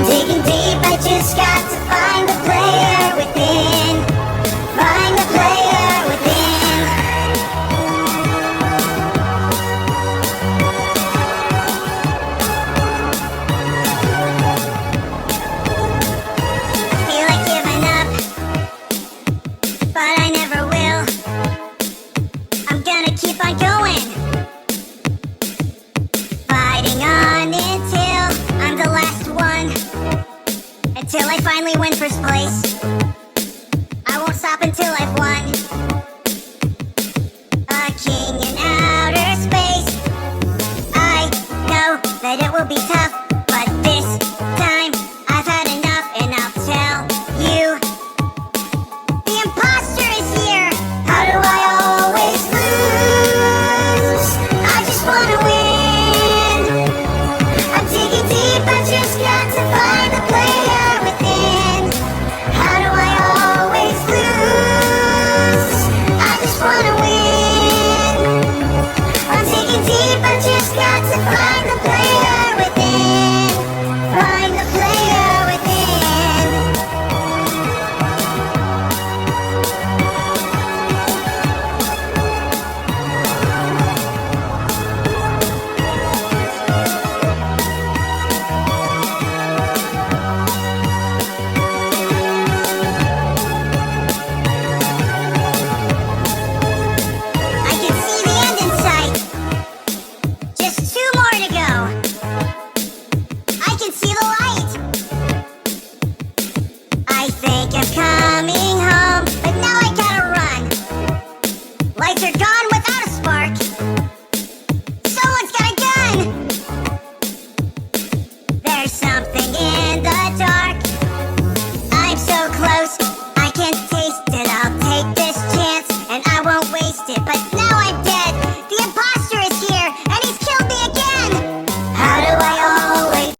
Digging deep, I just got to find the player within. Find the player within. I feel like giving up, but I never will. I'm gonna keep on going, fighting on until I'm the last one. Until I finally win first place. I won't stop until I've won. A king in outer space. I know that it will be tough, but this time I've had enough, and I'll tell you. The imposter is here. How do I always lose? I just wanna win. I'm digging deep, I just got to find the player within. How do I always lose? I just wanna win. I'm digging deep, I just got to find the player within. Find the player within. I can see the end in sight. Just 2 more to go. I can see the light. I think I'm coming home, but now I gotta run. Lights are gone without a spark. Someone's got a gun. There's something in the